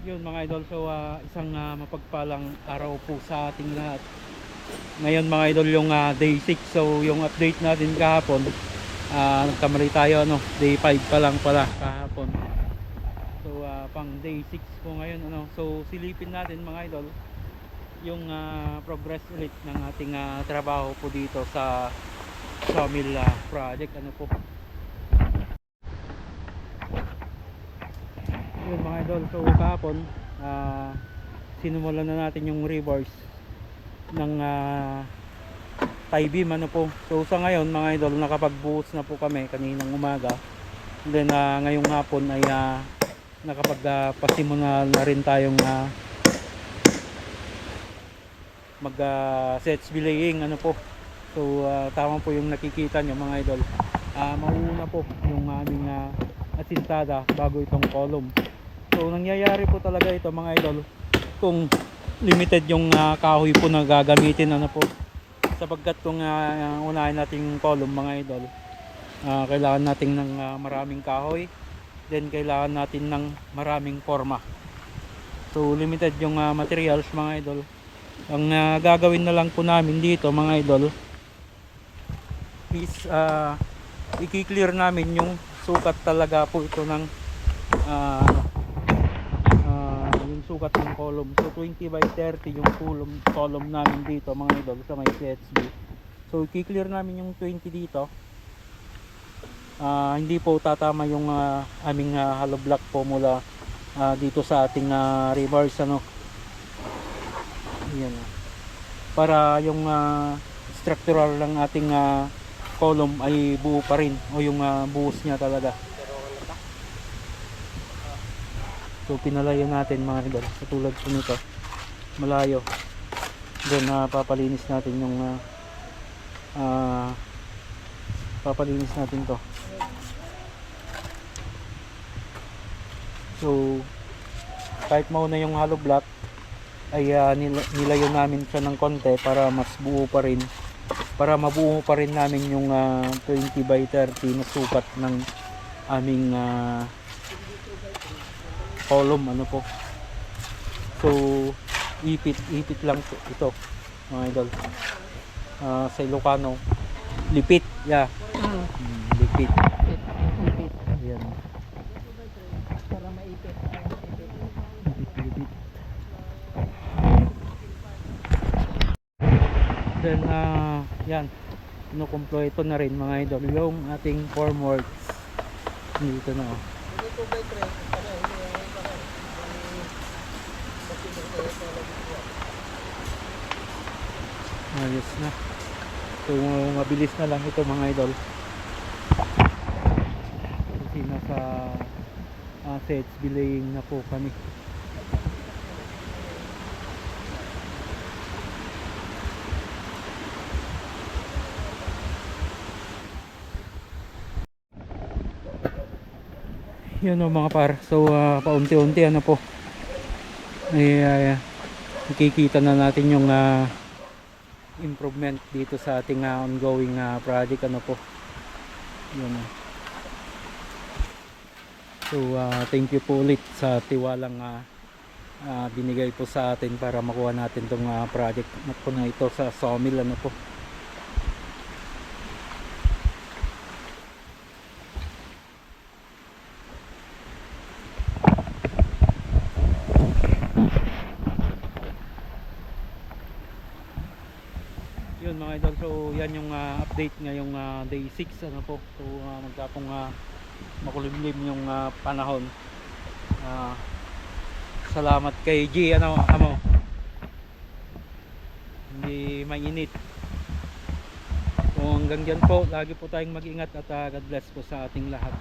Yun mga idol, so isang mapagpalang araw po sa ating lahat. Ngayon mga idol yung day 6. So yung update natin kahapon, nagkamali tayo, ano, day 5 pa lang pala kahapon. So pang day 6 po ngayon, ano. So silipin natin mga idol yung progress ulit ng ating trabaho po dito sa sawmill project, ano po. Yun mga idol, so kahapon sinumulan na natin yung reverse ng tie beam, ano po. So sa ngayon mga idol, nakapagbuhos na po kami kaninang umaga. Then ngayong hapon ay nakapagpasimula na rin tayong mag sets belaying, ano po. So tama po yung nakikita nyo mga idol. Mauuna po yung aming asintada bago itong column. So nangyayari po talaga ito mga idol kung limited yung kahoy po na gagamitin, ano po. Sapagkat kung unahin natin yung column mga idol, kailangan natin ng maraming kahoy, then kailangan natin ng maraming forma. So limited yung materials mga idol. Ang gagawin na lang po namin dito mga idol is i-clear namin yung sukat talaga po ito ng yung sukat ng column. So 20 by 30 yung column namin dito mga idol sa may CHB. So i-clear namin yung 20 dito. Hindi po tatama yung aming hollow block po mula dito sa ating reverse, ano. Yan, para yung structural ng ating column ay buo pa rin, o yung buhos niya talaga. So pinalayo natin mga idol, katulad po nito, malayo. Then papalinis natin yung papalinis natin to. So kahit mauna yung hollow block ay nilayo namin siya ng konti para mas buo pa rin, para mabuo pa rin namin yung 20 by 30 na sukat ng aming column, ano po. So ipit lang ito mga idol. Sa Ilocano, lipit, yeah. Lipit. Ayan. Para maipit. Lipit. Then yan, kinukumpleto na rin mga idol yung ating formworks dito na, oh. Ayos na. So mabilis na lang ito mga idol kasi nasa sets belaying na po kami. Yun, o mga par. So paunti-unti, ano po, ay nakikita na natin yung improvement dito sa ating ongoing project, ano po. Yun. So thank you po ulit sa tiwalang binigay po sa atin para makuha natin tong project po na ito sa sawmill, ano po. Yun mga idol, so yan yung update ngayong day 6, ano po. So magkapong makulimlim yung panahon. Salamat kay G, ano, amo, hindi mainit. So hanggang dyan po, lagi po tayong mag-ingat at God bless po sa ating lahat.